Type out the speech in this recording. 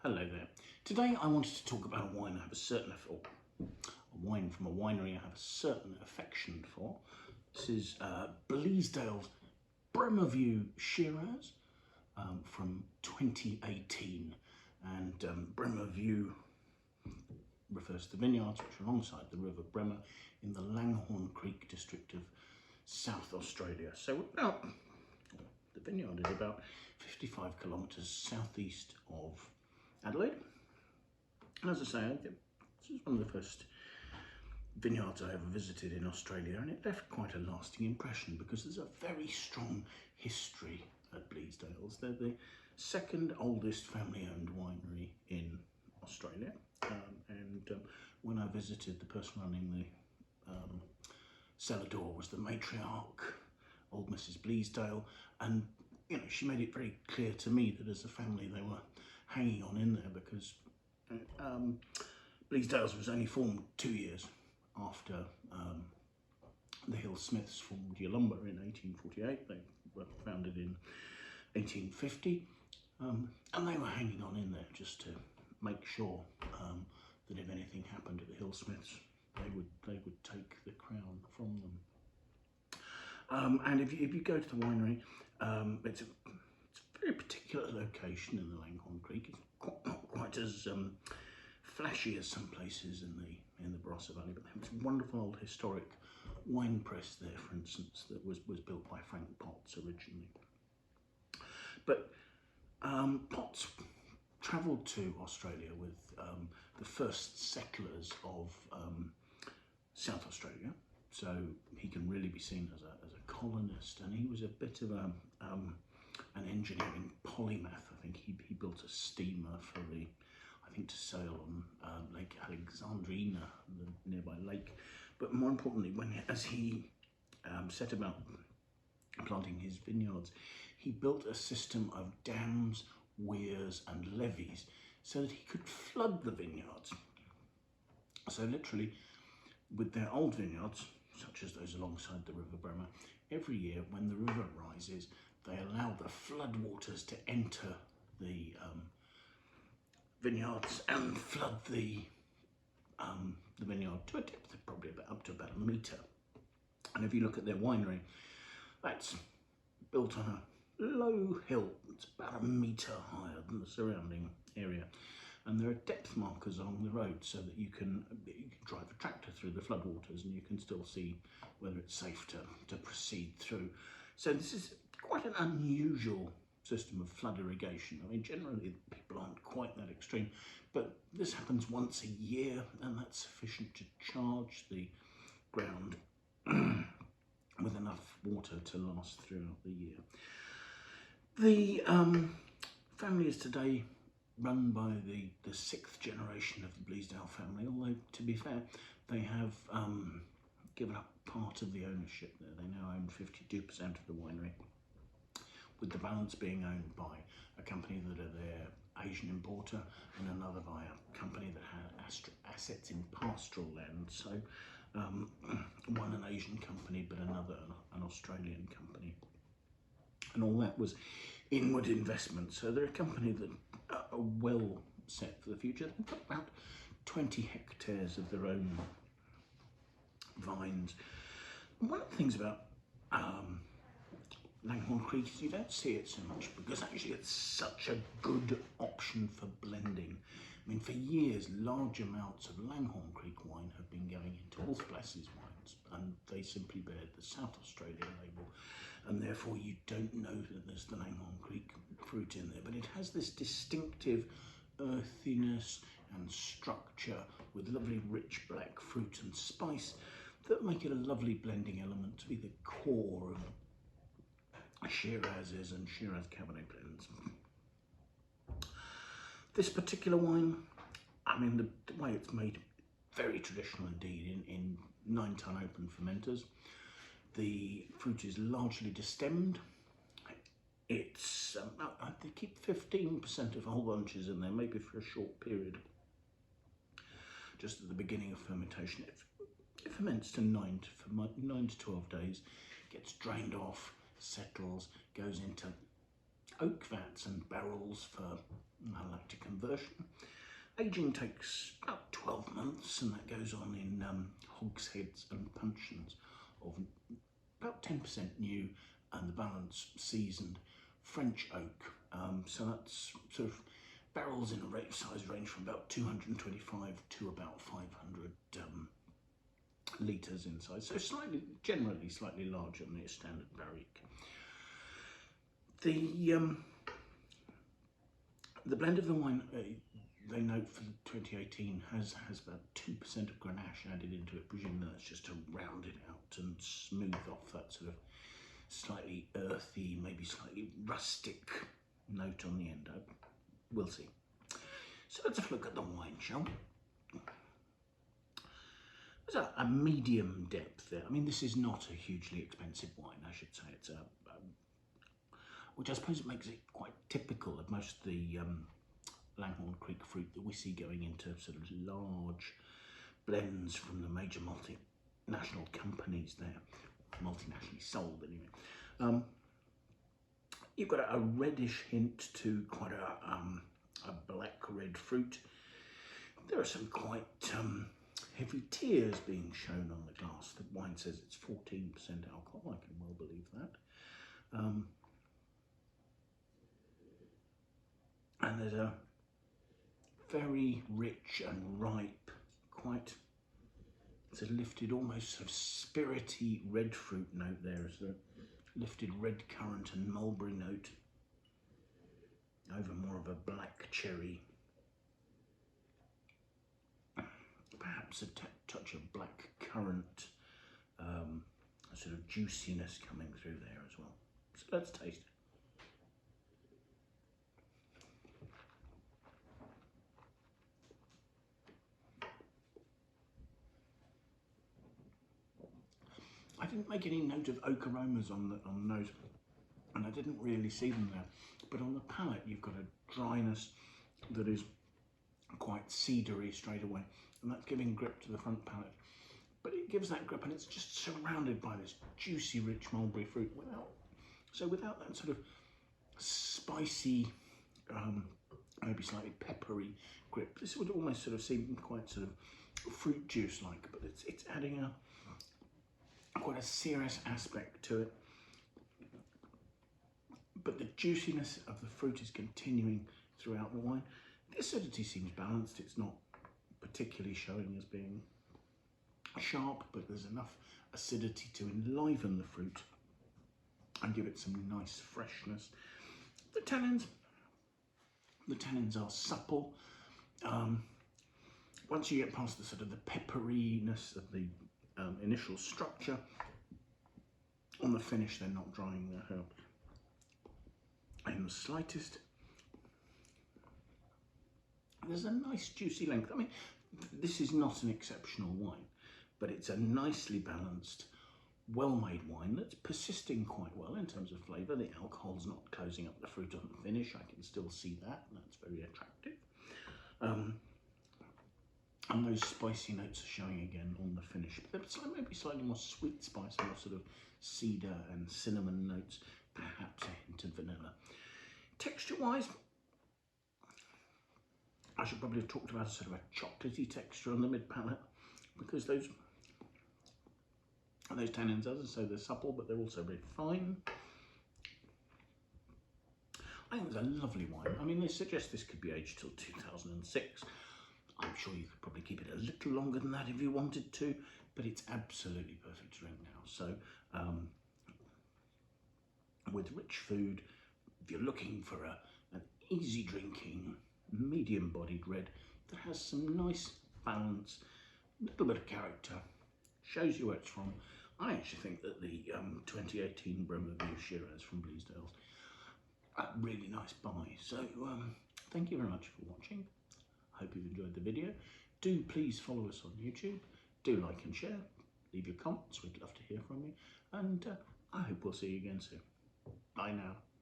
Hello there. Today I wanted to talk about a wine I have a wine from a winery I have a certain affection for. This is Bleasdale's Bremerview Shiraz from 2018, and Bremerview refers to the vineyards which are alongside the River Bremer in the Langhorne Creek district of South Australia. So the vineyard is about 55 kilometres southeast of Adelaide. And as I say, this is one of the first vineyards I ever visited in Australia, and it left quite a lasting impression because there's a very strong history at Bleasdales. They're the second oldest family-owned winery in Australia, and when I visited, the person running the cellar door was the matriarch, old Mrs. Bleasdale, and she made it very clear to me that as a family they were hanging on in there because Bleasdales was only formed 2 years after the Hill Smiths formed Yalumba in 1848. They were founded in 1850, and they were hanging on in there just to make sure that if anything happened to the Hill Smiths, they would take the crown from them. And if you go to the winery, it's a very particular location in the Langhorne Creek. It's not quite as flashy as some places in the Barossa Valley, but there was a wonderful old historic wine press there, for instance, that was built by Frank Potts originally. But Potts travelled to Australia with the first settlers of South Australia, so he can really be seen as a colonist, and he was a bit of an engineering polymath. I think he built a steamer for to sail on Lake Alexandrina, the nearby lake. But more importantly, as he set about planting his vineyards, he built a system of dams, weirs and levees so that he could flood the vineyards. So literally, with their old vineyards, such as those alongside the River Bremer, every year when the river rises, they allow the floodwaters to enter the vineyards and flood the vineyard to a depth of probably up to about a metre. And if you look at their winery, that's built on a low hill. It's about a metre higher than the surrounding area. And there are depth markers along the road so that you can drive a tractor through the floodwaters and you can still see whether it's safe to proceed through. So this is quite an unusual system of flood irrigation. I mean, generally people aren't quite that extreme, but this happens once a year, and that's sufficient to charge the ground with enough water to last throughout the year. The family is today run by the sixth generation of the Bleasdale family, although to be fair, they have given up part of the ownership there. They now own 52% of the winery, with the balance being owned by a company that are their Asian importer and another by a company that had assets in pastoral land. So one an Asian company, but another an Australian company. And all that was inward investment. So they're a company that are well set for the future. They've got about 20 hectares of their own vines. And one of the things about Langhorne Creek is you don't see it so much because actually it's such a good option for blending. I mean, for years, large amounts of Langhorne Creek wine have been going into Wolf Bless's wines, and they simply bear the South Australia label, and therefore you don't know that there's the Langhorne Creek fruit in there, but it has this distinctive earthiness and structure with lovely rich black fruit and spice that make it a lovely blending element to be the core of Shirazes and Shiraz Cabernet blends. This particular wine, I mean, the way it's made, very traditional indeed, in 9-ton open fermenters. The fruit is largely destemmed. It's they keep 15% of whole bunches in there, maybe for a short period. Just at the beginning of fermentation, it ferments to 9 to 12 days, gets drained off, settles, goes into oak vats and barrels for, I like to conversion. Aging takes about 12 months, and that goes on in hogsheads and puncheons of about 10% new and the balance seasoned French oak. So that's sort of barrels in a size range from about 225 to about 500 litres in size. So generally slightly larger than a standard barrique. The blend of the wine, they note for 2018, has about 2% of Grenache added into it. Presumably that's just to round it out and smooth off that sort of slightly earthy, maybe slightly rustic note on the end. We'll see. So let's have a look at the wine, shall we? There's a medium depth there. I mean, this is not a hugely expensive wine, I should say. It's which I suppose makes it quite typical of most of the Langhorne Creek fruit that we see going into sort of large blends from the major multinational companies there, multinationally sold anyway. You've got a reddish hint to quite a black red fruit. There are some quite heavy tears being shown on the glass. The wine says it's 14% alcohol. I can well believe that. And there's a very rich and ripe, quite sort of lifted, almost sort of spirity red fruit note there. As a lifted red currant and mulberry note over more of a black cherry. Perhaps a touch of black currant, a sort of juiciness coming through there as well. So let's taste it. I didn't make any note of oak aromas on the nose, and I didn't really see them there. But on the palate, you've got a dryness that is quite cedary straight away, and that's giving grip to the front palate. But it gives that grip, and it's just surrounded by this juicy, rich mulberry fruit without that sort of spicy, maybe slightly peppery grip. This would almost sort of seem quite sort of fruit juice like, but it's adding quite a serious aspect to it. But the juiciness of the fruit is continuing throughout the wine. The acidity seems balanced. It's not particularly showing as being sharp, but there's enough acidity to enliven the fruit and give it some nice freshness. The tannins are supple. Once you get past the sort of the pepperiness of the initial structure, on the finish they're not drying that out in the slightest. There's a nice juicy length. I mean, this is not an exceptional wine, but it's a nicely balanced, well-made wine that's persisting quite well in terms of flavour. The alcohol's not closing up the fruit on the finish. I can still see that, and that's very attractive. And those spicy notes are showing again on the finish. But there's maybe slightly more sweet spice, more sort of cedar and cinnamon notes, perhaps a hint of vanilla. Texture-wise, I should probably have talked about a sort of a chocolatey texture on the mid-palate, because those tannins, as I say, they're supple, but they're also very fine. I think it's a lovely wine. I mean, they suggest this could be aged till 2006. I'm sure you could probably keep it a little longer than that if you wanted to, but it's absolutely perfect to drink now. So, with rich food, if you're looking for an easy drinking, medium-bodied red that has some nice balance, a little bit of character, shows you where it's from. I actually think that the 2018 Bremerview Shiraz from Bleasdales, a really nice buy. So thank you very much for watching. I hope you've enjoyed the video. Do please follow us on YouTube. Do like and share. Leave your comments. We'd love to hear from you. And I hope we'll see you again soon. Bye now.